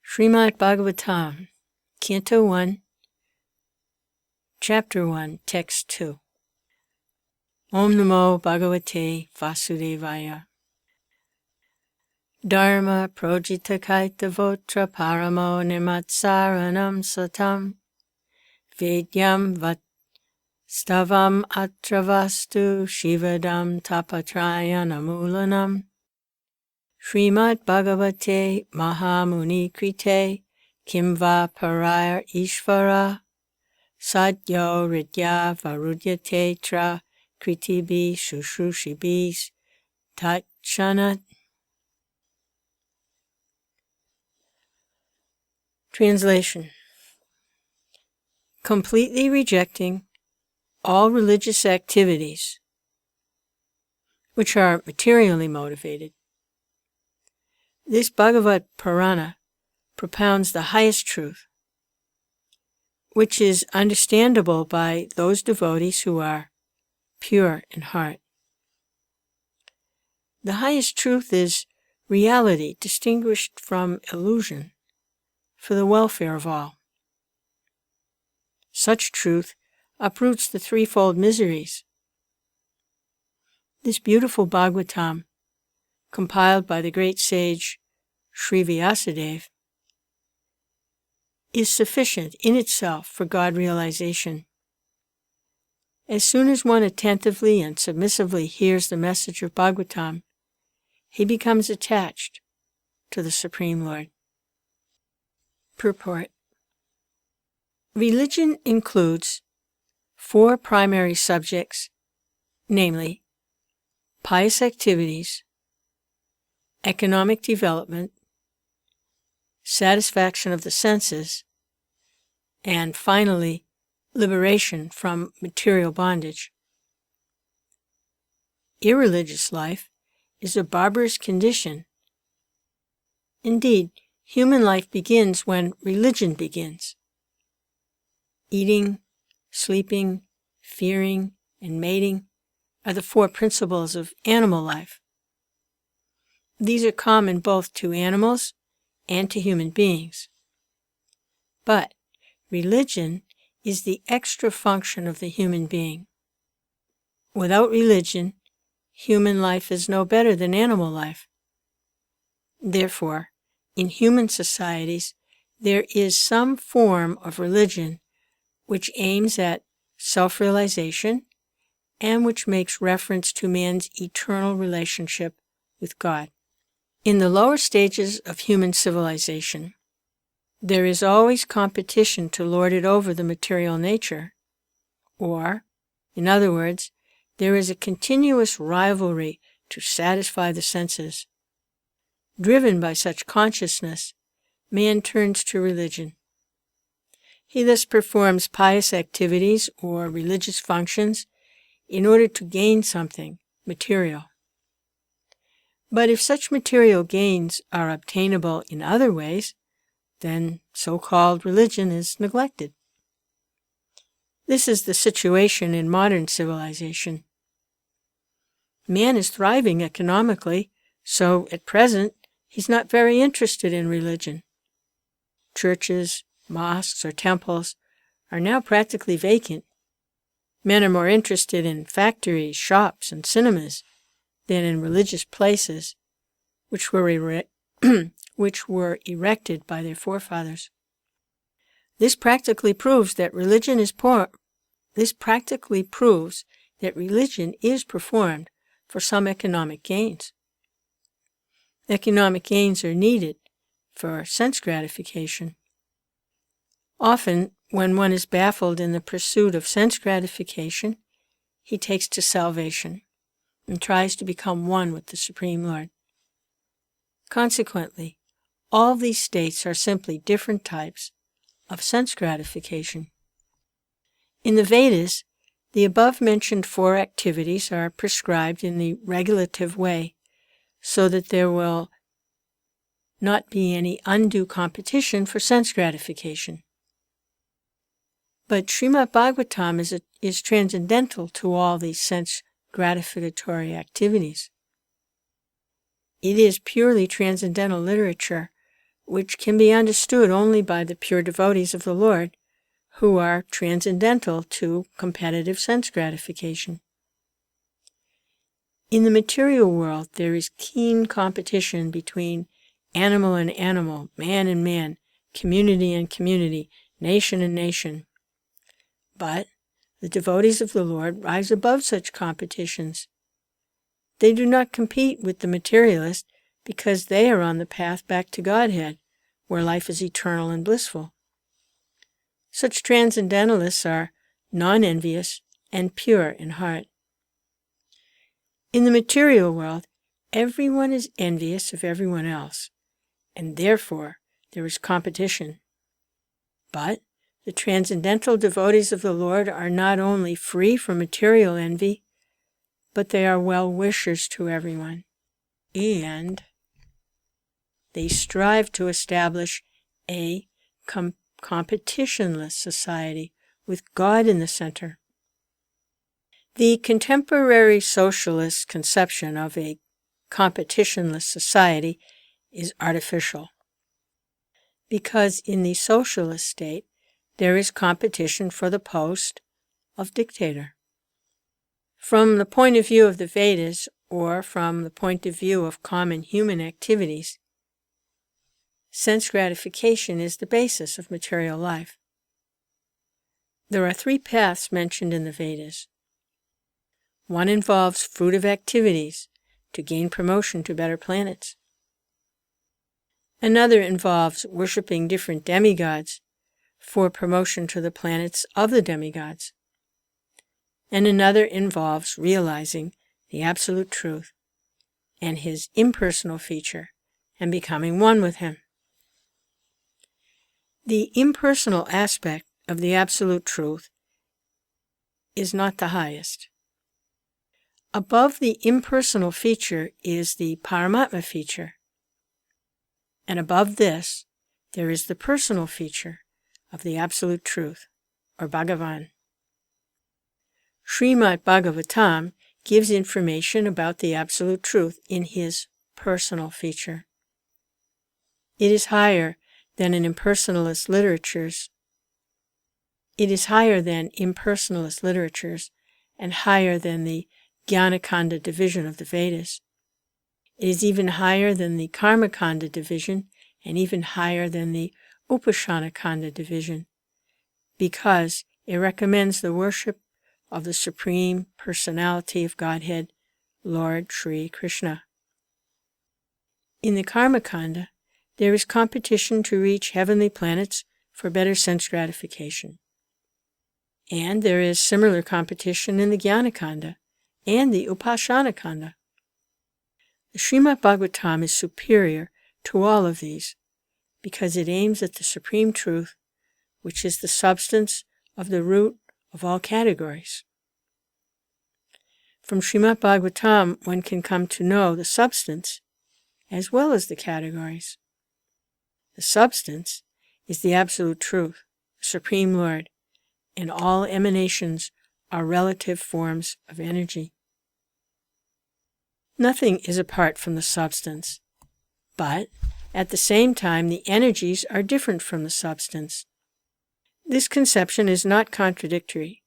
Srimad Bhagavatam, Canto 1, Chapter 1, Text 2. Om Namo Bhagavate Vasudevaya. Dharma projita kaita votra paramo nimatsaranam satam Vedyam vat stavam atravastu shivadam tapatrayanamulanam Srimad Bhagavate Mahamuni Krite Kimva Parayar Ishvara Sadyo Ridya Varudyate Tra Kritibi Shushushibis Tatshanat. Translation. Completely rejecting all religious activities which are materially motivated, this Bhagavad Purana propounds the highest truth, which is understandable by those devotees who are pure in heart. The highest truth is reality distinguished from illusion for the welfare of all. Such truth uproots the threefold miseries. This beautiful Bhagavatam, compiled by the great sage Śrī Vyāsadeva, is sufficient in itself for God realization. As soon as one attentively and submissively hears the message of Bhagavatam, he becomes attached to the Supreme Lord. Purport. Religion includes 4 primary subjects, namely pious activities, economic development, satisfaction of the senses, and finally, liberation from material bondage. Irreligious life is a barbarous condition. Indeed, human life begins when religion begins. Eating, sleeping, fearing, and mating are the 4 principles of animal life. These are common both to animals and to human beings. But religion is the extra function of the human being. Without religion, human life is no better than animal life. Therefore, in human societies, there is some form of religion which aims at self-realization and which makes reference to man's eternal relationship with God. In the lower stages of human civilization, there is always competition to lord it over the material nature, or, in other words, there is a continuous rivalry to satisfy the senses. Driven by such consciousness, man turns to religion. He thus performs pious activities or religious functions in order to gain something material. But if such material gains are obtainable in other ways, then so-called religion is neglected. This is the situation in modern civilization. Man is thriving economically, so at present he's not very interested in religion. Churches, mosques, or temples are now practically vacant. Men are more interested in factories, shops, and cinemas than in religious places, which were erected by their forefathers. This practically proves that religion is performed for some economic gains. Economic gains are needed for sense gratification. Often, when one is baffled in the pursuit of sense gratification, he takes to salvation and tries to become one with the Supreme Lord. Consequently, all these states are simply different types of sense gratification. In the Vedas, the above-mentioned 4 activities are prescribed in the regulative way so that there will not be any undue competition for sense gratification. But Srimad Bhagavatam is transcendental to all these sense gratificatory activities. It is purely transcendental literature which can be understood only by the pure devotees of the Lord, who are transcendental to competitive sense gratification. In the material world, there is keen competition between animal and animal, man and man, community and community, nation and nation. But the devotees of the Lord rise above such competitions. They do not compete with the materialist because they are on the path back to Godhead, where life is eternal and blissful. Such transcendentalists are non-envious and pure in heart. In the material world, everyone is envious of everyone else, and therefore there is competition. But the transcendental devotees of the Lord are not only free from material envy, but they are well-wishers to everyone, and they strive to establish a competitionless society with God in the center. The contemporary socialist conception of a competitionless society is artificial, because in the socialist state there is competition for the post of dictator. From the point of view of the Vedas, or from the point of view of common human activities, sense gratification is the basis of material life. There are 3 paths mentioned in the Vedas. One involves fruitive activities to gain promotion to better planets. Another involves worshipping different demigods for promotion to the planets of the demigods. And another involves realizing the absolute truth and his impersonal feature and becoming one with him. The impersonal aspect of the absolute truth is not the highest. Above the impersonal feature is the Paramatma feature, and above this there is the personal feature of the absolute truth, or Bhagavan. Srimad Bhagavatam gives information about the absolute truth in his personal feature. It is higher than impersonalist literatures. It is higher than impersonalist literatures and higher than the Jnana-kanda division of the Vedas. It is even higher than the Karma-kanda division and even higher than the Upasana-kanda division, because it recommends the worship of the Supreme Personality of Godhead, Lord Sri Krishna. In the Karma-kanda, there is competition to reach heavenly planets for better sense gratification. And there is similar competition in the Jnana-kanda and the Upasana-kanda. The Srimad Bhagavatam is superior to all of these because it aims at the supreme truth, which is the substance of the root of all categories. From Srimad Bhagavatam, one can come to know the substance as well as the categories. The substance is the absolute truth, the Supreme Lord, and all emanations are relative forms of energy. Nothing is apart from the substance, but at the same time the energies are different from the substance. This conception is not contradictory.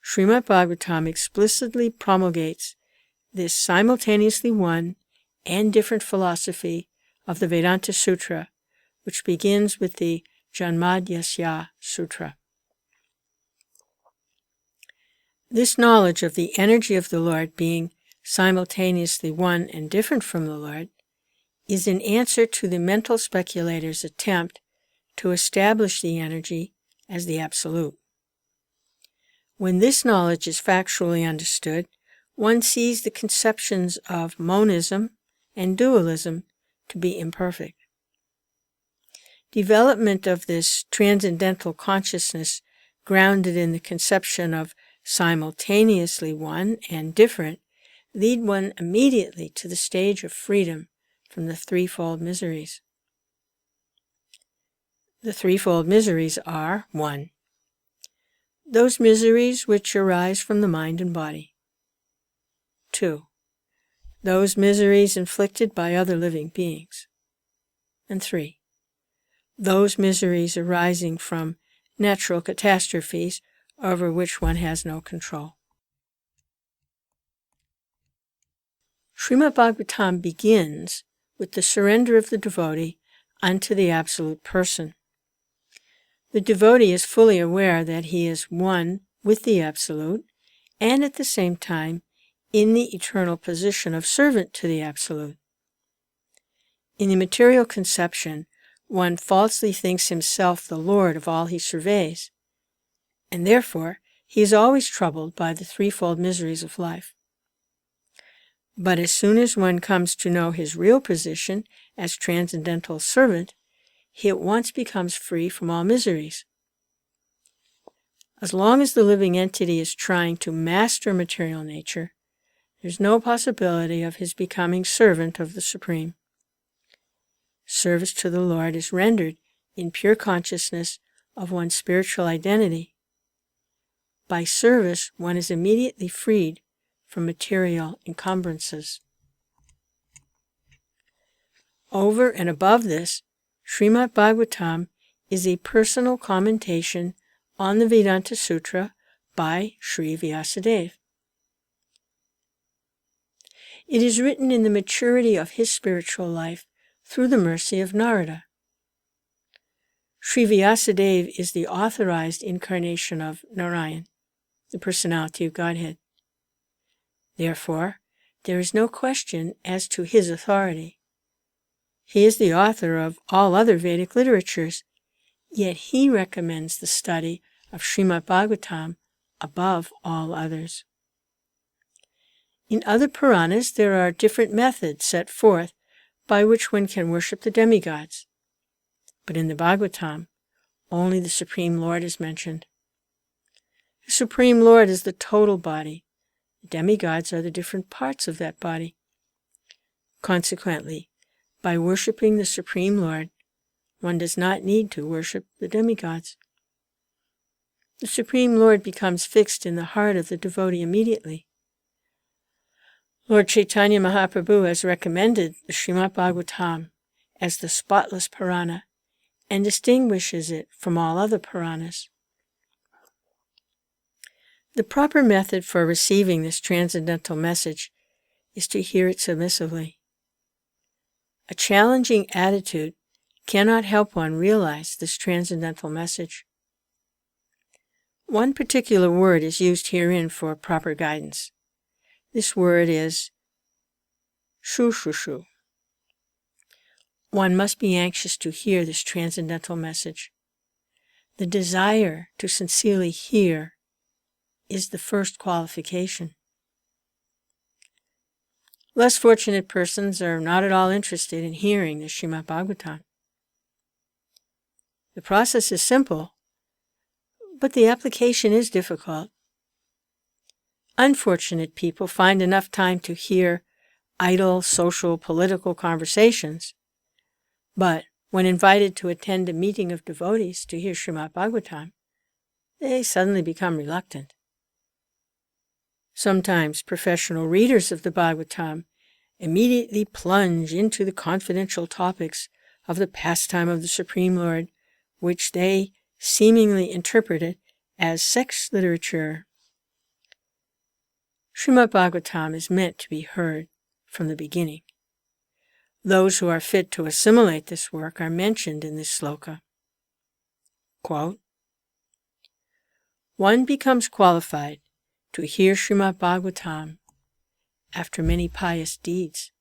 Srimad Bhagavatam explicitly promulgates this simultaneously one and different philosophy of the Vedanta Sutra, which begins with the Janmadhyasya Sutra. This knowledge of the energy of the Lord being simultaneously one and different from the Lord is an answer to the mental speculator's attempt to establish the energy as the absolute. When this knowledge is factually understood, one sees the conceptions of monism and dualism to be imperfect. Development of this transcendental consciousness grounded in the conception of simultaneously one and different lead one immediately to the stage of freedom from the threefold miseries. The threefold miseries are: 1. Those miseries which arise from the mind and body. 2. Those miseries inflicted by other living beings. And 3. those miseries arising from natural catastrophes over which one has no control. Srimad Bhagavatam begins with the surrender of the devotee unto the Absolute Person. The devotee is fully aware that he is one with the Absolute and at the same time in the eternal position of servant to the Absolute. In the material conception, one falsely thinks himself the Lord of all he surveys, and therefore he is always troubled by the threefold miseries of life. But as soon as one comes to know his real position as transcendental servant, he at once becomes free from all miseries. As long as the living entity is trying to master material nature, there's no possibility of his becoming servant of the Supreme. Service to the Lord is rendered in pure consciousness of one's spiritual identity. By service, one is immediately freed from material encumbrances. Over and above this, Srimad Bhagavatam is a personal commentation on the Vedanta Sutra by Śrī Vyāsadeva. It is written in the maturity of his spiritual life through the mercy of Narada. Śrī Vyāsadeva is the authorized incarnation of Narayan, the personality of Godhead. Therefore, there is no question as to his authority. He is the author of all other Vedic literatures, yet he recommends the study of Srimad Bhagavatam above all others. In other Puranas, there are different methods set forth by which one can worship the demigods, but in the Bhagavatam, only the Supreme Lord is mentioned. The Supreme Lord is the total body. The demigods are the different parts of that body. Consequently, by worshiping the Supreme Lord, one does not need to worship the demigods. The Supreme Lord becomes fixed in the heart of the devotee immediately. Lord Chaitanya Mahaprabhu has recommended the Srimad Bhagavatam as the spotless Purana and distinguishes it from all other Puranas. The proper method for receiving this transcendental message is to hear it submissively. A challenging attitude cannot help one realize this transcendental message. One particular word is used herein for proper guidance. This word is shushushu. One must be anxious to hear this transcendental message. The desire to sincerely hear is the first qualification. Less fortunate persons are not at all interested in hearing the Srimad Bhagavatam. The process is simple, but the application is difficult. Unfortunate people find enough time to hear idle social, political conversations, but when invited to attend a meeting of devotees to hear Srimad Bhagavatam, they suddenly become reluctant. Sometimes professional readers of the Bhagavatam immediately plunge into the confidential topics of the pastime of the Supreme Lord, which they seemingly interpreted as sex literature. Srimad Bhagavatam is meant to be heard from the beginning. Those who are fit to assimilate this work are mentioned in this sloka. Quote, "One becomes qualified to hear Srimad Bhagavatam after many pious deeds."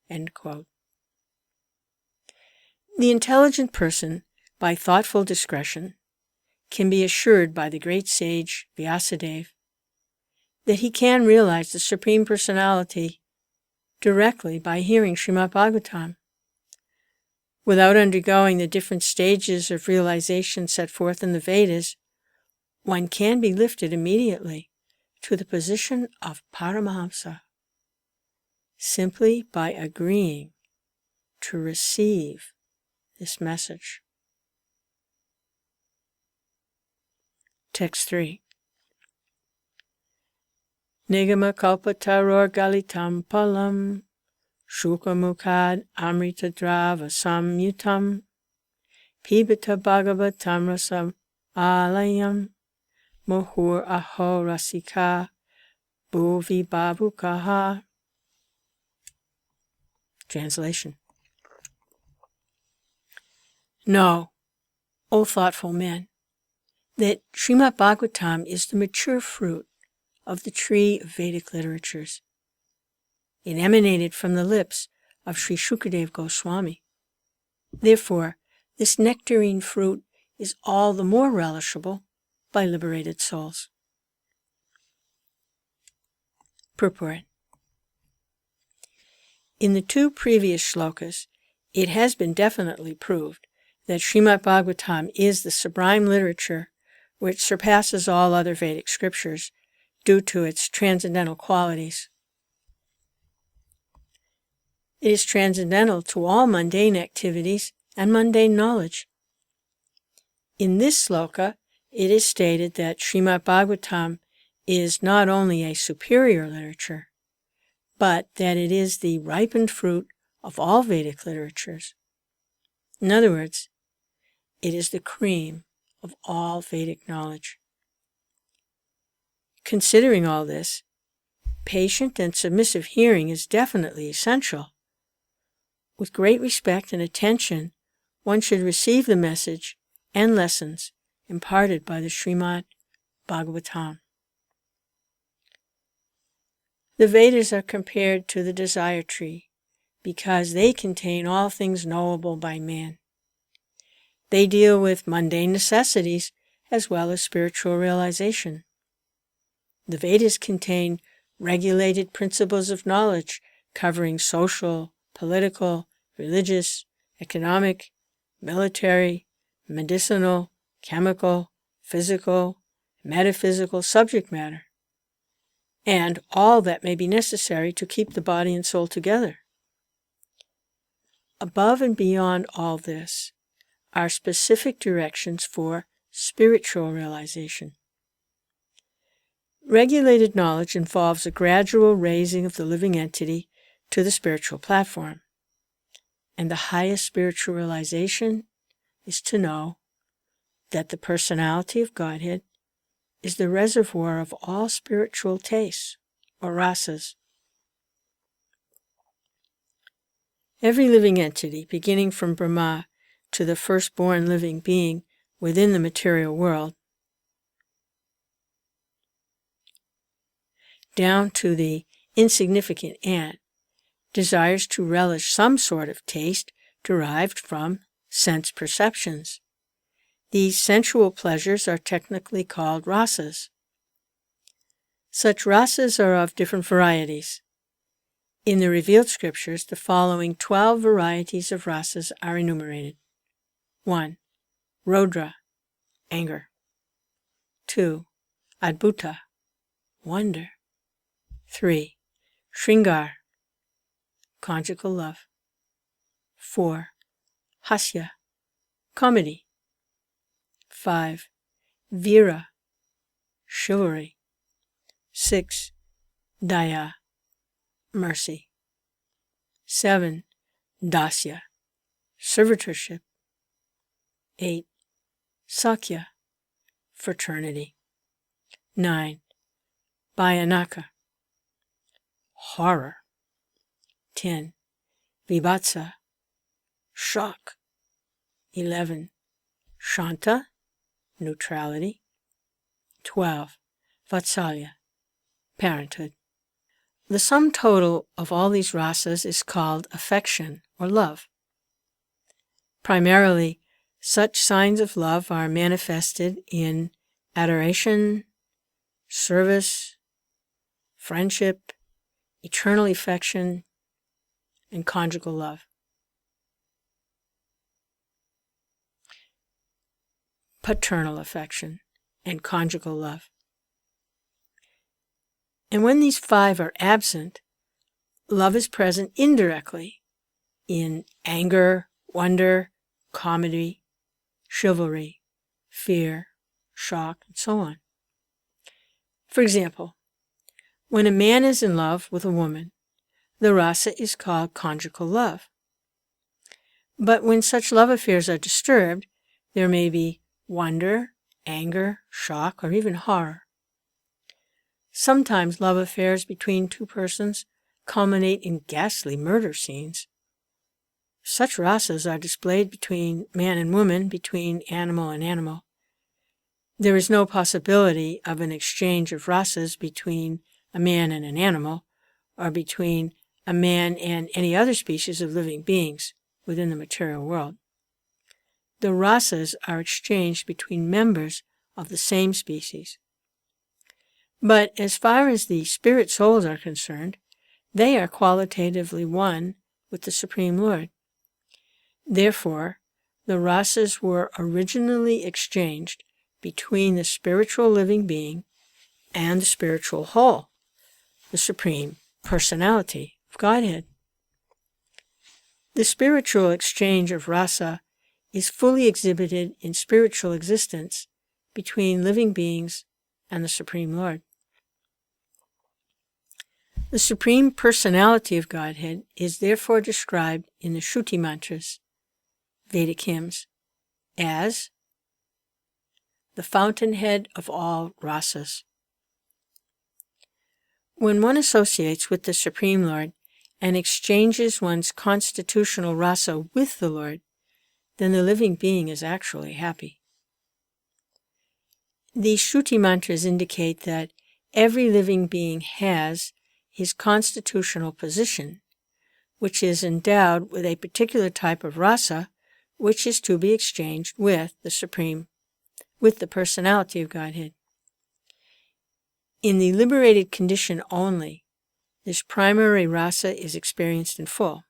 End quote. The intelligent person, by thoughtful discretion, can be assured by the great sage Vyāsadeva that he can realize the Supreme Personality directly by hearing Srimad Bhagavatam. Without undergoing the different stages of realization set forth in the Vedas, one can be lifted immediately to the position of Paramahamsa, simply by agreeing to receive this message. Text 3. Nigama kalpataror galitam palam shukamukad amritadrava samyutam pibata Bhagavatam rasam alayam muhur aho rasika bhuvi babukaha. Translation. Know, O thoughtful men, that Srimad Bhagavatam is the mature fruit of the tree of Vedic literatures. It emanated from the lips of Sri Shukadeva Goswami. Therefore, this nectarine fruit is all the more relishable by liberated souls. Purport. In the two previous shlokas, it has been definitely proved that Srimad Bhagavatam is the sublime literature which surpasses all other Vedic scriptures due to its transcendental qualities. It is transcendental to all mundane activities and mundane knowledge. In this sloka, it is stated that Srimad Bhagavatam is not only a superior literature, but that it is the ripened fruit of all Vedic literatures. In other words, it is the cream of all Vedic knowledge. Considering all this, patient and submissive hearing is definitely essential. With great respect and attention, one should receive the message and lessons imparted by the Srimad Bhagavatam. The Vedas are compared to the desire tree because they contain all things knowable by man. They deal with mundane necessities as well as spiritual realization. The Vedas contain regulated principles of knowledge covering social, political, religious, economic, military, medicinal, chemical, physical, metaphysical subject matter, and all that may be necessary to keep the body and soul together. Above and beyond all this are specific directions for spiritual realization. Regulated knowledge involves a gradual raising of the living entity to the spiritual platform, and the highest spiritual realization is to know that the personality of Godhead is the reservoir of all spiritual tastes, or rasas. Every living entity, beginning from Brahma to the firstborn living being within the material world, down to the insignificant ant, desires to relish some sort of taste derived from sense perceptions. These sensual pleasures are technically called rasas. Such rasas are of different varieties. In the revealed scriptures, the following 12 varieties of rasas are enumerated. 1. Rodra, anger. 2. Adbhuta, wonder. 3. Shringar, conjugal love. 4. Hasya, comedy. 5. Vira, chivalry. 6. Daya, mercy. 7. Dasya, servitorship. 8. Sakya, fraternity. 9. Bhayanaka, horror. 10. Vibhatsa, shock. 11. Shanta, neutrality. 12. Vatsalya, parenthood. The sum total of all these rasas is called affection or love. Primarily, such signs of love are manifested in adoration, service, friendship, eternal affection, and conjugal love. Paternal affection and conjugal love. And when these 5 are absent, love is present indirectly in anger, wonder, comedy, chivalry, fear, shock, and so on. For example, when a man is in love with a woman, the rasa is called conjugal love. But when such love affairs are disturbed, There may be wonder, anger, shock, or even horror. Sometimes love affairs between two persons culminate in ghastly murder scenes. Such rasas are displayed between man and woman, between animal and animal. There is no possibility of an exchange of rasas between a man and an animal, or between a man and any other species of living beings within the material world. The rasas are exchanged between members of the same species. But as far as the spirit souls are concerned, they are qualitatively one with the Supreme Lord. Therefore, the rasas were originally exchanged between the spiritual living being and the spiritual whole, the Supreme Personality of Godhead. The spiritual exchange of rasa is fully exhibited in spiritual existence between living beings and the Supreme Lord. The Supreme Personality of Godhead is therefore described in the Shruti mantras, Vedic hymns, as the fountainhead of all rasas. When one associates with the Supreme Lord and exchanges one's constitutional rasa with the Lord, then the living being is actually happy. These Shruti mantras indicate that every living being has his constitutional position, which is endowed with a particular type of rasa, which is to be exchanged with the personality of Godhead. In the liberated condition only, this primary rasa is experienced in full.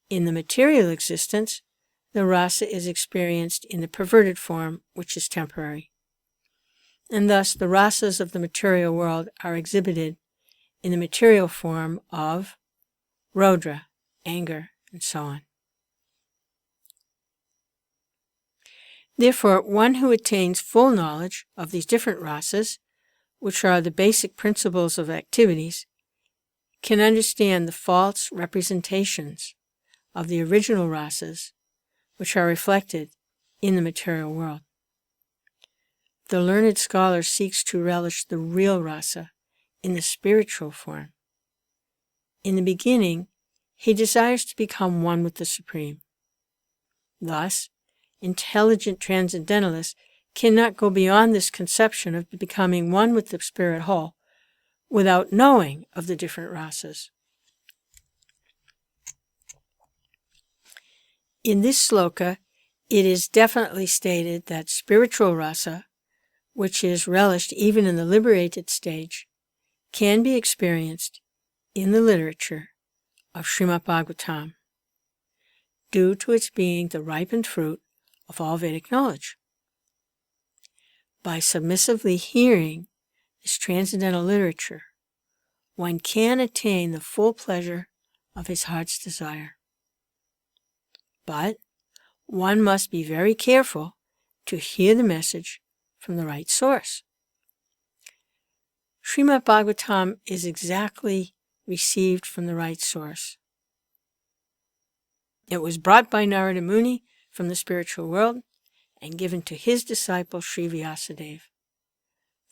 In the material existence, the rasa is experienced in the perverted form, which is temporary. And thus the rasas of the material world are exhibited in the material form of Rodra, anger, and so on. Therefore, one who attains full knowledge of these different rasas, which are the basic principles of activities, can understand the false representations of the original rasas, which are reflected in the material world. The learned scholar seeks to relish the real rasa in the spiritual form. In the beginning, he desires to become one with the Supreme. Thus, intelligent transcendentalists cannot go beyond this conception of becoming one with the spirit whole without knowing of the different rasas. In this sloka, it is definitely stated that spiritual rasa, which is relished even in the liberated stage, can be experienced in the literature of Srimad Bhagavatam, due to its being the ripened fruit of all Vedic knowledge. By submissively hearing this transcendental literature, one can attain the full pleasure of his heart's desire. But one must be very careful to hear the message from the right source. Srimad Bhagavatam is exactly received from the right source. It was brought by Narada Muni from the spiritual world and given to his disciple Śrī Vyāsadeva.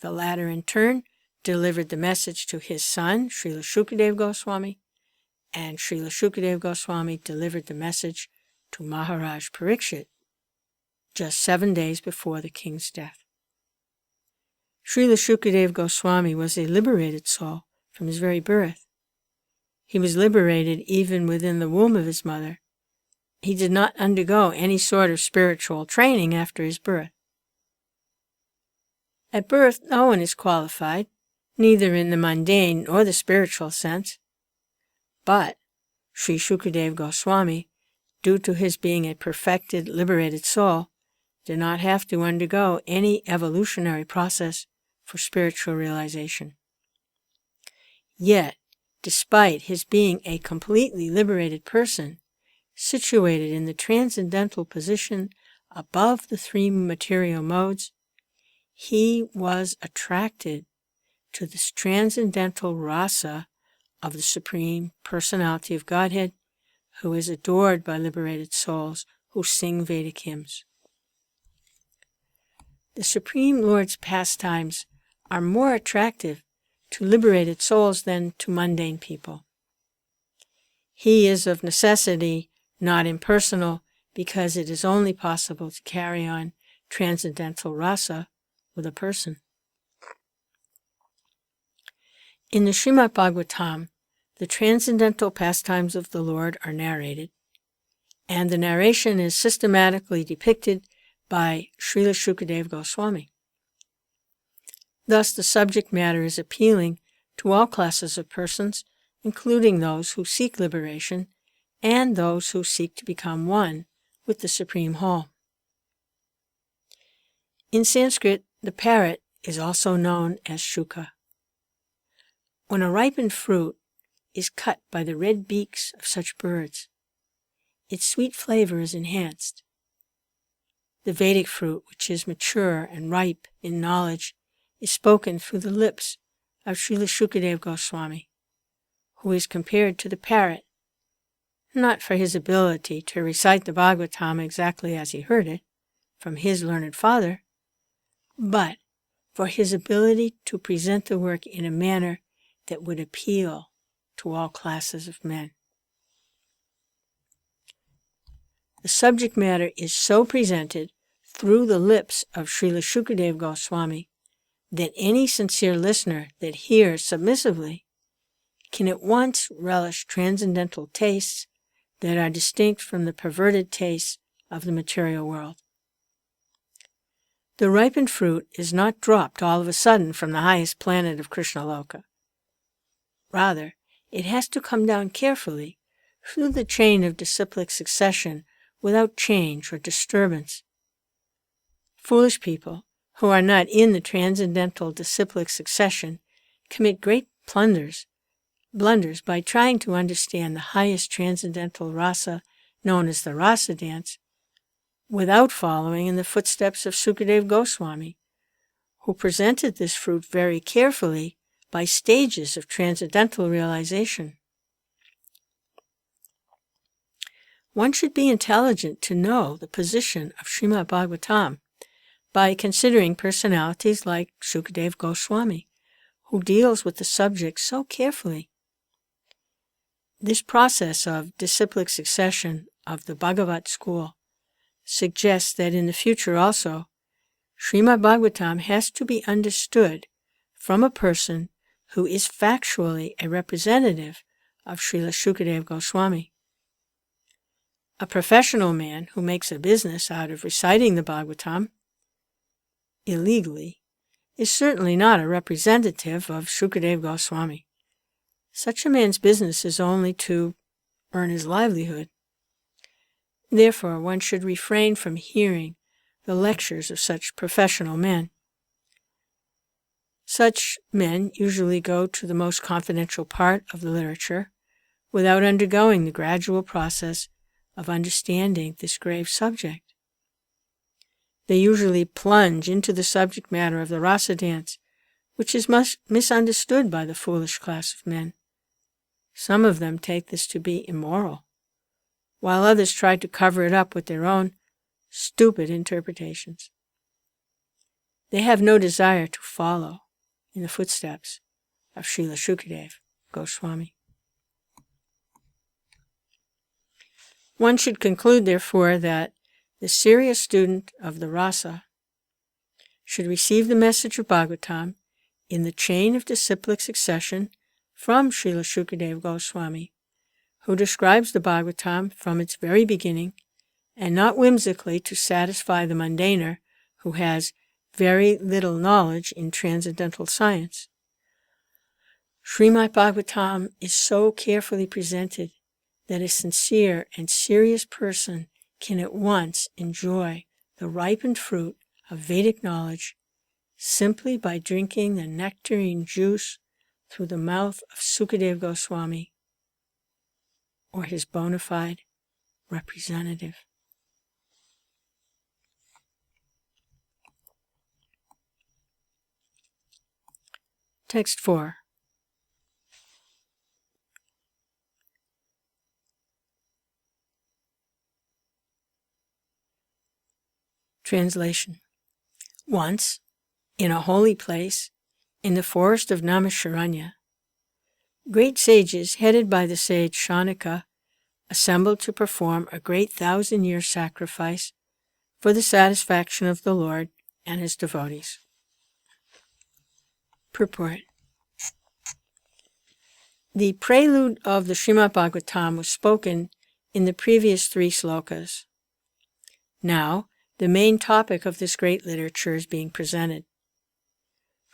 The latter, in turn, delivered the message to his son, Srila Shukadeva Goswami, and Srila Shukadeva Goswami delivered the message to Maharaj Parikshit just 7 days before the king's death. Srila Shukadeva Goswami was a liberated soul from his very birth. He was liberated even within the womb of his mother. He did not undergo any sort of spiritual training after his birth. At birth, no one is qualified, neither in the mundane nor the spiritual sense. But Sri Shukadeva Goswami, due to his being a perfected, liberated soul, did not have to undergo any evolutionary process for spiritual realization. Yet, despite his being a completely liberated person, situated in the transcendental position above the three material modes, he was attracted to this transcendental rasa of the Supreme Personality of Godhead, who is adored by liberated souls who sing Vedic hymns. the Supreme Lord's pastimes are more attractive to liberated souls than to mundane people. He is of necessity not impersonal because it is only possible to carry on transcendental rasa with a person. In the Srimad Bhagavatam, the transcendental pastimes of the Lord are narrated, and the narration is systematically depicted by Srila Shukadeva Goswami. Thus, the subject matter is appealing to all classes of persons, including those who seek liberation and those who seek to become one with the Supreme Whole. In Sanskrit, the parrot is also known as shuka. When a ripened fruit is cut by the red beaks of such birds, its sweet flavor is enhanced. The Vedic fruit, which is mature and ripe in knowledge, is spoken through the lips of Srila Shukadeva Goswami, who is compared to the parrot, not for his ability to recite the Bhagavatam exactly as he heard it from his learned father, but for his ability to present the work in a manner that would appeal to all classes of men. The subject matter is so presented through the lips of Srila Shukadeva Goswami that any sincere listener that hears submissively can at once relish transcendental tastes that are distinct from the perverted tastes of the material world. The ripened fruit is not dropped all of a sudden from the highest planet of Krishnaloka. Rather, it has to come down carefully through the chain of disciplic succession without change or disturbance. Foolish people who are not in the transcendental disciplic succession commit great blunders by trying to understand the highest transcendental rasa known as the rasa dance without following in the footsteps of Sukadeva Goswami, who presented this fruit very carefully by stages of transcendental realization. One should be intelligent to know the position of Srimad Bhagavatam by considering personalities like Sukadeva Goswami, who deals with the subject so carefully. This process of disciplic succession of the Bhagavat school suggests that in the future also, Srimad Bhagavatam has to be understood from a person who is factually a representative of Srila Shukadeva Goswami. A professional man who makes a business out of reciting the Bhagavatam illegally is certainly not a representative of Shukadeva Goswami. Such a man's business is only to earn his livelihood. Therefore, one should refrain from hearing the lectures of such professional men. Such men usually go to the most confidential part of the literature without undergoing the gradual process of understanding this grave subject. They usually plunge into the subject matter of the rasa dance, which is much misunderstood by the foolish class of men. Some of them take this to be immoral, while others try to cover it up with their own stupid interpretations. They have no desire to follow in the footsteps of Srila Shukadeva Goswami. One should conclude, therefore, that the serious student of the rasa should receive the message of Bhagavatam in the chain of disciplic succession from Srila Shukadeva Goswami, who describes the Bhagavatam from its very beginning, and not whimsically to satisfy the mundaner who has very little knowledge in transcendental science. Srimad Bhagavatam is so carefully presented that a sincere and serious person can at once enjoy the ripened fruit of Vedic knowledge simply by drinking the nectarine juice through the mouth of Sukadeva Goswami, or his bona fide representative. Text 4. Translation. Once, in a holy place, in the forest of Naimisharanya, great sages, headed by the sage Shaunaka, assembled to perform a great 1,000-year sacrifice for the satisfaction of the Lord and his devotees. Purport. The prelude of the Srimad Bhagavatam was spoken in the previous 3 slokas. Now, the main topic of this great literature is being presented.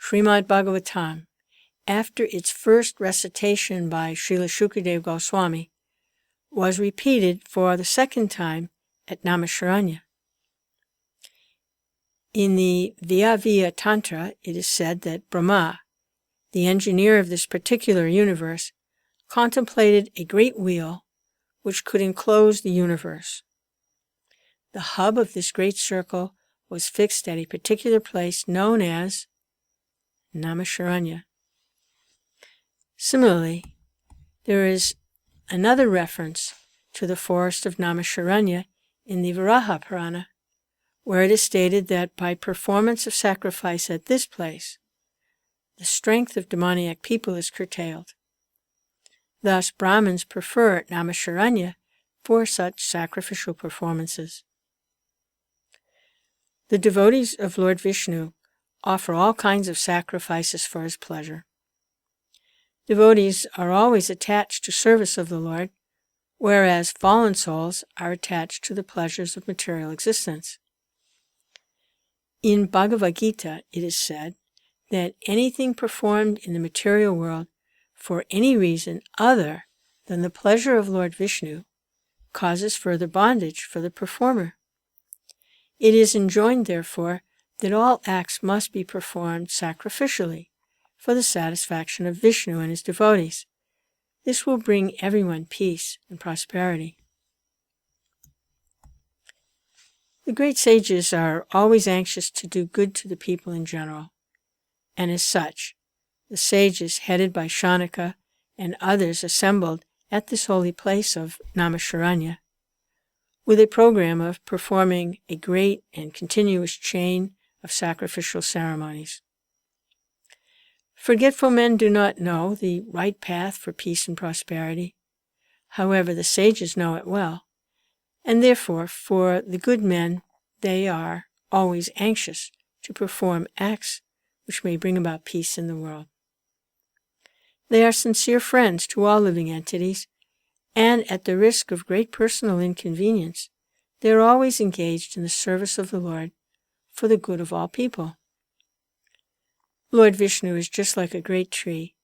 Srimad Bhagavatam, after its first recitation by Srila Shukadeva Goswami, was repeated for the second time at Naimisharanya. In the Vyāvīya Tantra, it is said that Brahma, the engineer of this particular universe, contemplated a great wheel which could enclose the universe. The hub of this great circle was fixed at a particular place known as Naimisharanya. Similarly, there is another reference to the forest of Naimisharanya in the Varaha Purana, where it is stated that by performance of sacrifice at this place, the strength of demoniac people is curtailed. Thus, Brahmins prefer Naimisharanya for such sacrificial performances. The devotees of Lord Vishnu offer all kinds of sacrifices for his pleasure. Devotees are always attached to service of the Lord, whereas fallen souls are attached to the pleasures of material existence. In Bhagavad Gita, it is said that anything performed in the material world for any reason other than the pleasure of Lord Vishnu causes further bondage for the performer. It is enjoined, therefore, that all acts must be performed sacrificially for the satisfaction of Vishnu and his devotees. This will bring everyone peace and prosperity. The great sages are always anxious to do good to the people in general, and as such, the sages headed by Shaunaka and others assembled at this holy place of Naimisharanya with a program of performing a great and continuous chain of sacrificial ceremonies. Forgetful men do not know the right path for peace and prosperity. However, the sages know it well, and therefore, for the good men, they are always anxious to perform acts which may bring about peace in the world. They are sincere friends to all living entities, and at the risk of great personal inconvenience, they are always engaged in the service of the Lord for the good of all people. Lord Vishnu is just like a great tree,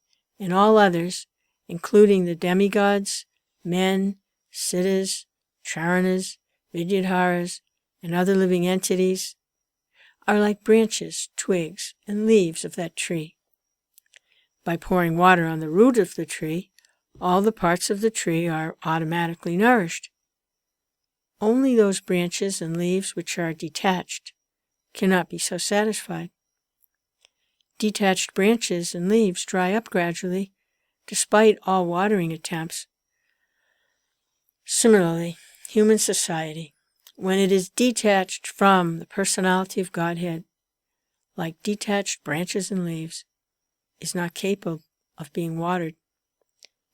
and all others, including the demigods, men, siddhas, charanas, vidyadharas, and other living entities, are like branches, twigs, and leaves of that tree. By pouring water on the root of the tree, all the parts of the tree are automatically nourished. Only those branches and leaves which are detached cannot be so satisfied. Detached branches and leaves dry up gradually, despite all watering attempts. Similarly, human society, when it is detached from the personality of Godhead, like detached branches and leaves, is not capable of being watered,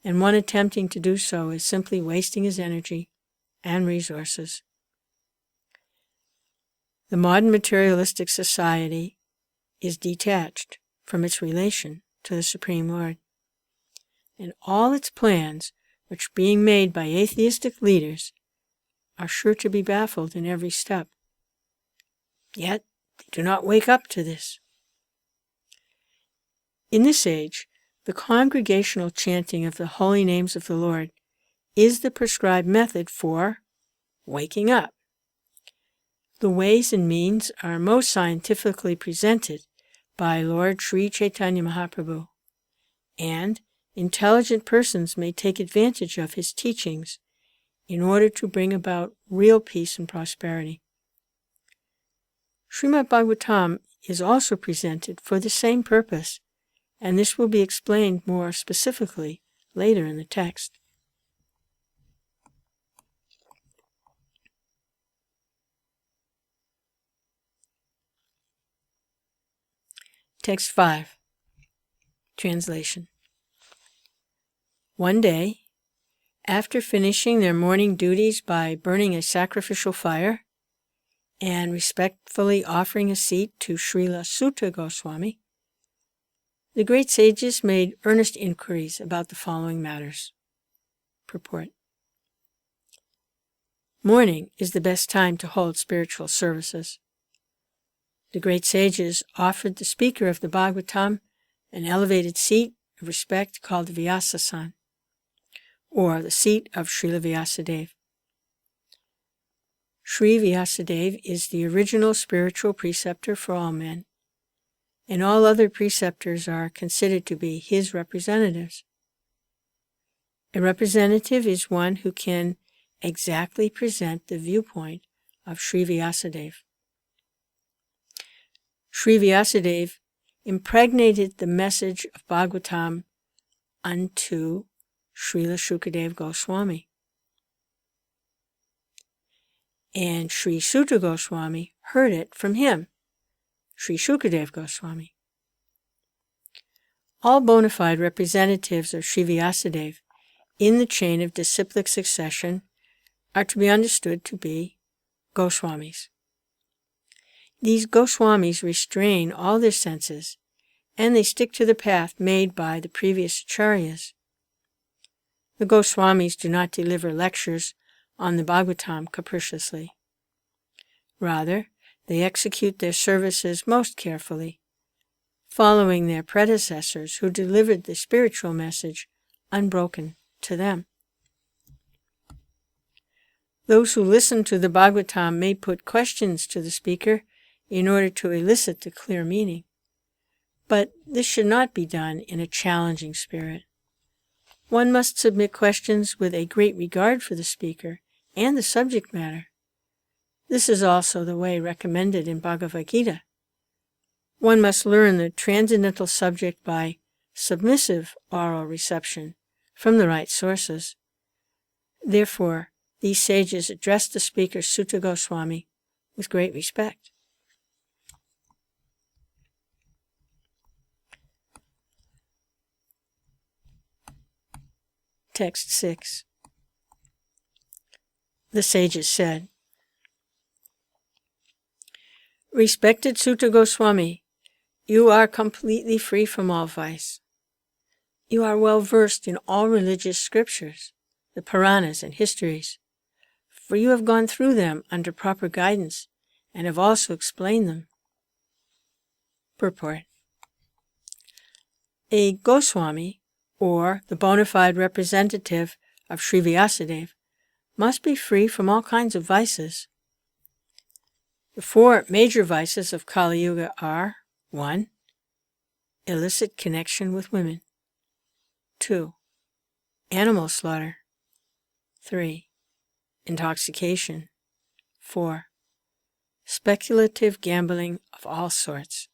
and one attempting to do so is simply wasting his energy and resources. The modern materialistic society is detached from its relation to the Supreme Lord, and all its plans, which are being made by atheistic leaders, are sure to be baffled in every step. Yet they do not wake up to this. In this age, the congregational chanting of the holy names of the Lord is the prescribed method for waking up. The ways and means are most scientifically presented by Lord Sri Chaitanya Mahaprabhu, and intelligent persons may take advantage of his teachings in order to bring about real peace and prosperity. Srimad Bhagavatam is also presented for the same purpose, and this will be explained more specifically later in the text. Text 5. Translation. One day, after finishing their morning duties by burning a sacrificial fire and respectfully offering a seat to Srila Sutta Goswami, the great sages made earnest inquiries about the following matters. Purport. Morning is the best time to hold spiritual services. The great sages offered the speaker of the Bhagavatam an elevated seat of respect called the vyāsāsana, or the seat of Śrī Vyāsadeva. Śrī Vyāsadeva is the original spiritual preceptor for all men, and all other preceptors are considered to be his representatives. A representative is one who can exactly present the viewpoint of Śrī Vyāsadeva. Śrī Vyāsadeva impregnated the message of Bhagavatam unto Srila Shukadeva Goswami. And Sri Sutta Goswami heard it from him, Sri Shukadeva Goswami. All bona fide representatives of Śrī Vyāsadeva in the chain of disciplic succession are to be understood to be Goswamis. These Goswamis restrain all their senses, and they stick to the path made by the previous acharyas. The Goswamis do not deliver lectures on the Bhagavatam capriciously. Rather, they execute their services most carefully, following their predecessors who delivered the spiritual message unbroken to them. Those who listen to the Bhagavatam may put questions to the speaker in order to elicit the clear meaning, but this should not be done in a challenging spirit. One must submit questions with a great regard for the speaker and the subject matter. This is also the way recommended in Bhagavad Gita. One must learn the transcendental subject by submissive oral reception from the right sources. Therefore, these sages addressed the speaker Sutta Goswami with great respect. Text 6. The sages said, Respected Sutta Goswami, you are completely free from all vice. You are well versed in all religious scriptures, the Puranas and histories, for you have gone through them under proper guidance and have also explained them. Purport. A Goswami, or the bona fide representative of Śrī Vyāsadeva, must be free from all kinds of vices. The four major vices of Kali-yuga are 1. Illicit connection with women. 2. Animal slaughter. 3. Intoxication. 4. Speculative gambling of all sorts.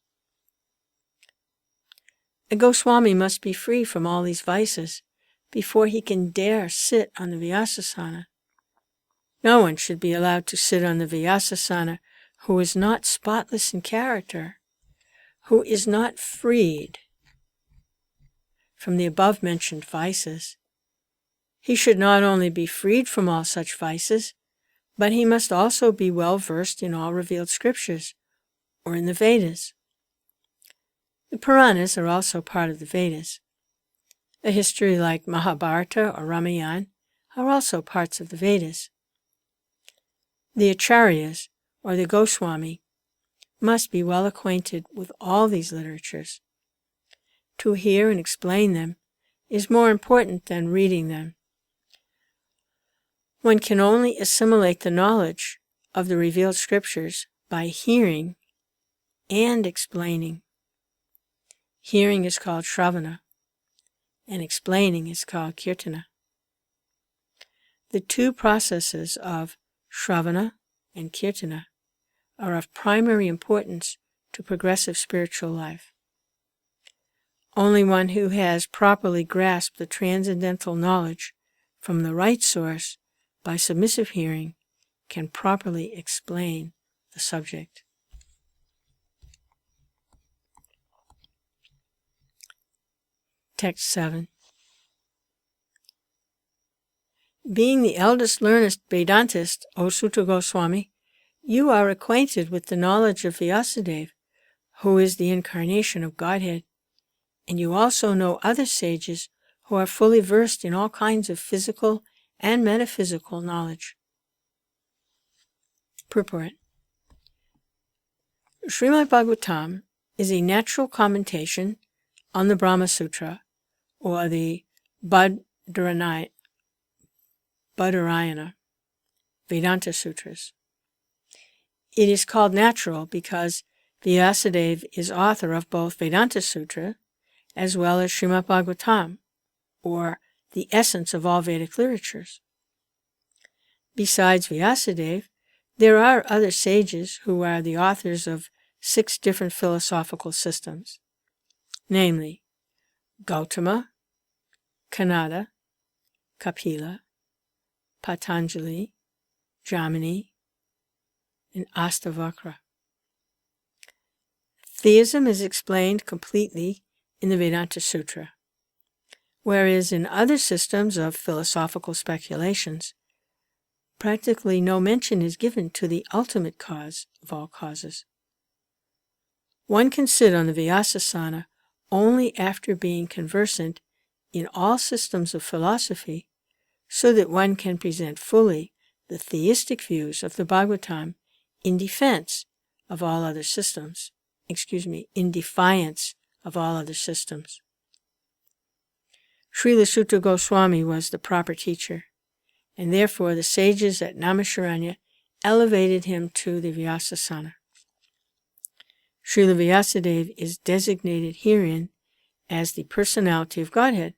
A Goswami must be free from all these vices before he can dare sit on the vyāsāsana. No one should be allowed to sit on the vyāsāsana who is not spotless in character, who is not freed from the above-mentioned vices. He should not only be freed from all such vices, but he must also be well versed in all revealed scriptures, or in the Vedas. The Puranas are also part of the Vedas. A history like Mahabharata or Ramayana are also parts of the Vedas. The acharyas, or the Goswami, must be well acquainted with all these literatures. To hear and explain them is more important than reading them. One can only assimilate the knowledge of the revealed scriptures by hearing and explaining. Hearing is called Shravana, and explaining is called Kirtana. The two processes of Shravana and Kirtana are of primary importance to progressive spiritual life. Only one who has properly grasped the transcendental knowledge from the right source by submissive hearing can properly explain the subject. Text 7. Being the eldest learned Vedantist, O Sutta Goswami, you are acquainted with the knowledge of Vyāsadeva, who is the incarnation of Godhead, and you also know other sages who are fully versed in all kinds of physical and metaphysical knowledge. Purport. Srimad Bhagavatam is a natural commentation on the Brahma Sutra, or the Badarayana Vedanta Sutras. It is called natural because Vyāsadeva is author of both Vedanta Sutra as well as Srimad Bhagavatam, or the essence of all Vedic literatures. Besides Vyāsadeva, there are other sages who are the authors of 6 different philosophical systems, namely Gautama, Kanada, Kapila, Patanjali, Jamini, and Astavakra. Theism is explained completely in the Vedanta Sutra, whereas in other systems of philosophical speculations, practically no mention is given to the ultimate cause of all causes. One can sit on the vyāsāsana only after being conversant in all systems of philosophy, so that one can present fully the theistic views of the Bhagavatam in defense of all other systems. In defiance of all other systems. Srila Sutta Goswami was the proper teacher, and therefore the sages at Naimisharanya elevated him to the vyāsāsana. Srila Vyāsadeva is designated herein as the personality of Godhead,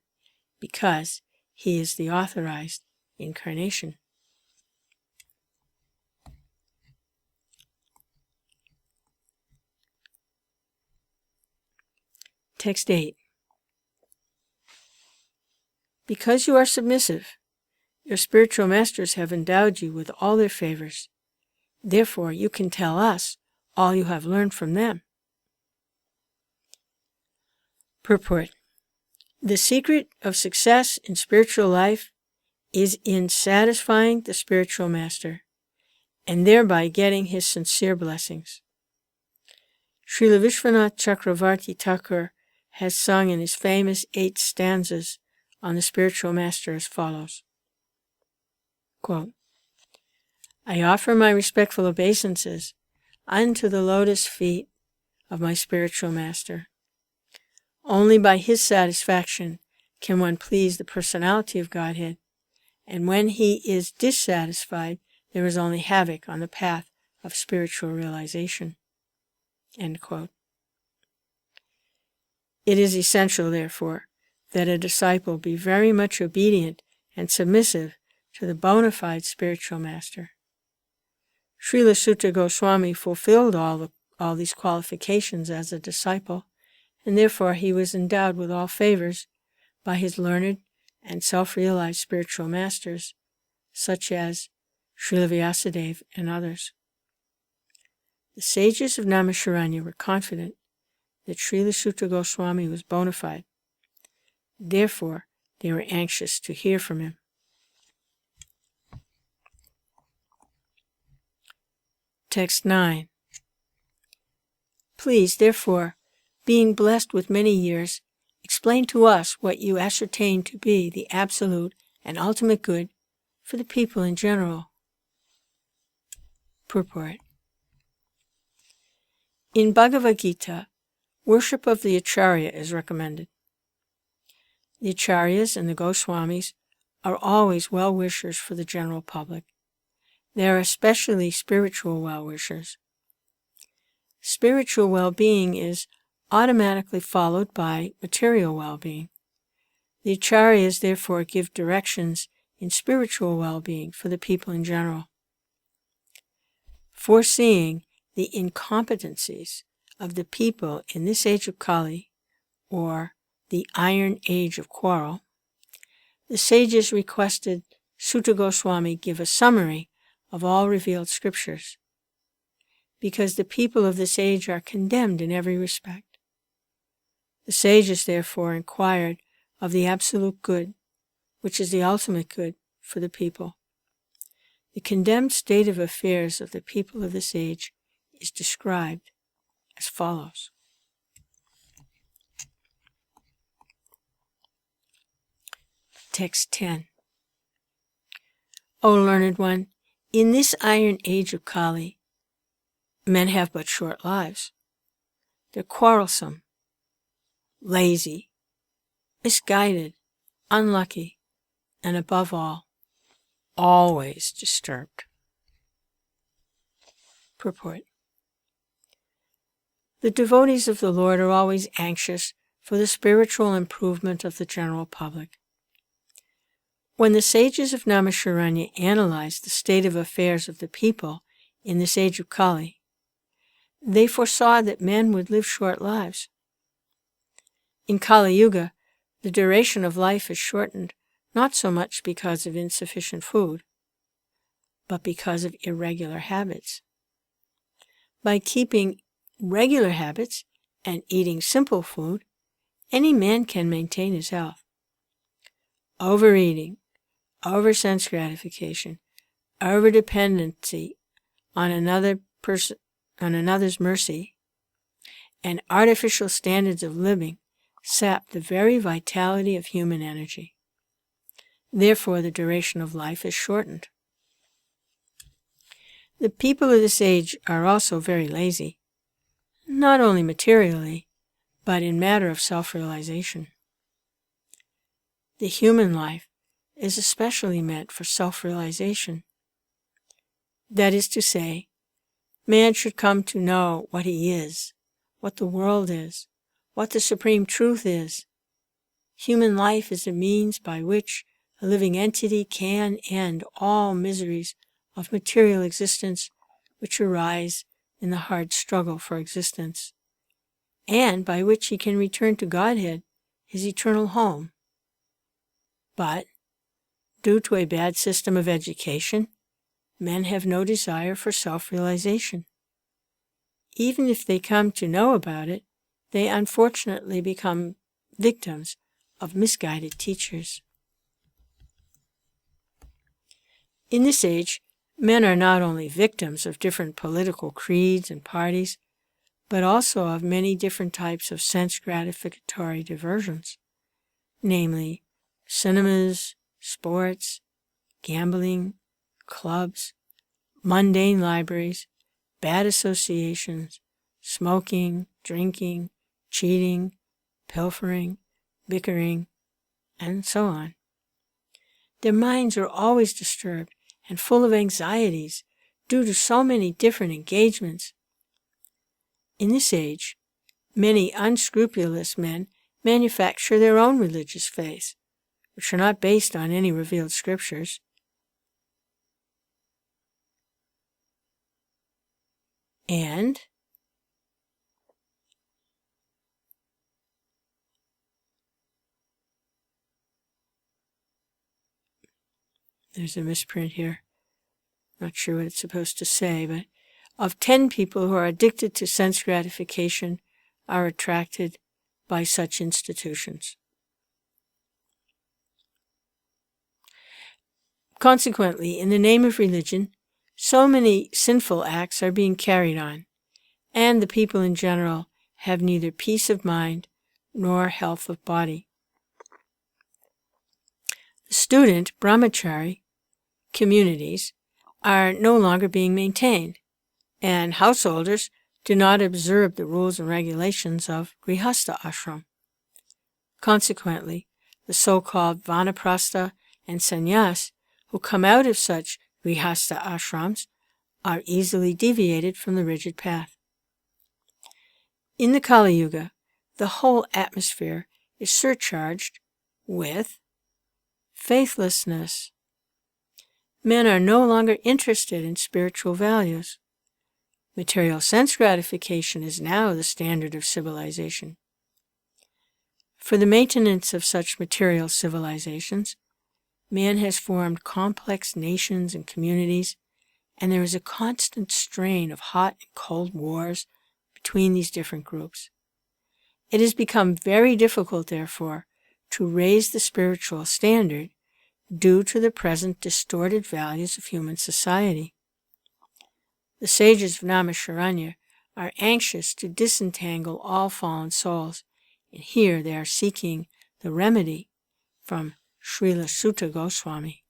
because he is the authorized incarnation. Text 8. Because you are submissive, your spiritual masters have endowed you with all their favors. Therefore, you can tell us all you have learned from them. Purport. The secret of success in spiritual life is in satisfying the spiritual master, and thereby getting his sincere blessings. Srila Vishwanath Chakravarti Thakur has sung in his famous 8 stanzas on the spiritual master as follows. Quote, I offer my respectful obeisances unto the lotus feet of my spiritual master. Only by his satisfaction can one please the personality of Godhead, and when he is dissatisfied, there is only havoc on the path of spiritual realization. End quote. It is essential, therefore, that a disciple be very much obedient and submissive to the bona fide spiritual master. Srila Sutta Goswami fulfilled all these qualifications as a disciple, and therefore he was endowed with all favors by his learned and self-realized spiritual masters, such as Srila Vyāsadeva and others. The sages of Naimisharanya were confident that Srila Sutta Goswami was bona fide. Therefore, they were anxious to hear from him. Text 9. Please, therefore, being blessed with many years, explain to us what you ascertain to be the absolute and ultimate good for the people in general. Purport. In Bhagavad Gita, worship of the Acharya is recommended. The Acharyas and the Goswamis are always well-wishers for the general public. They are especially spiritual well-wishers. Spiritual well-being is automatically followed by material well-being. The Acharyas therefore give directions in spiritual well-being for the people in general. Foreseeing the incompetencies of the people in this age of Kali, or the Iron Age of Quarrel, the sages requested Sutta Goswami give a summary of all revealed scriptures, because the people of this age are condemned in every respect. The sages therefore inquired of the absolute good, which is the ultimate good for the people. The condemned state of affairs of the people of this age is described as follows. Text 10. O learned one, in this iron age of Kali, men have but short lives. They're quarrelsome, lazy, misguided, unlucky, and above all, always disturbed. Purport. The devotees of the Lord are always anxious for the spiritual improvement of the general public. When the sages of Naimisharanya analyzed the state of affairs of the people in this age of Kali, they foresaw that men would live short lives. In Kali-yuga, the duration of life is shortened not so much because of insufficient food, but because of irregular habits. By keeping regular habits and eating simple food, any man can maintain his health. Overeating, over-sense gratification, over-dependency on another's mercy, and artificial standards of living sap the very vitality of human energy. Therefore, the duration of life is shortened. The people of this age are also very lazy, not only materially, but in matter of self-realization. The human life is especially meant for self-realization. That is to say, man should come to know what he is, what the world is, what the supreme truth is. Human life is a means by which a living entity can end all miseries of material existence which arise in the hard struggle for existence, and by which he can return to Godhead, his eternal home. But, due to a bad system of education, men have no desire for self-realization. Even if they come to know about it, they unfortunately become victims of misguided teachers. In this age, men are not only victims of different political creeds and parties, but also of many different types of sense-gratificatory diversions, namely cinemas, sports, gambling, clubs, mundane libraries, bad associations, smoking, drinking, cheating, pilfering, bickering, and so on. Their minds are always disturbed and full of anxieties due to so many different engagements. In this age, many unscrupulous men manufacture their own religious faiths, which are not based on any revealed scriptures. And there's a misprint here. Not sure what it's supposed to say, but of 10 people who are addicted to sense gratification are attracted by such institutions. Consequently, in the name of religion, so many sinful acts are being carried on, and the people in general have neither peace of mind nor health of body. The student, brahmachari, communities are no longer being maintained, and householders do not observe the rules and regulations of grihastha ashram. Consequently, the so-called vanaprastha and sannyas who come out of such grihastha ashrams are easily deviated from the rigid path. In the Kali-yuga, the whole atmosphere is surcharged with faithlessness. Men are no longer interested in spiritual values. Material sense gratification is now the standard of civilization. For the maintenance of such material civilizations, man has formed complex nations and communities, and there is a constant strain of hot and cold wars between these different groups. It has become very difficult, therefore, to raise the spiritual standard due to the present distorted values of human society. The sages of Naimisharanya are anxious to disentangle all fallen souls, and here they are seeking the remedy from Srila Sutta Goswāmī.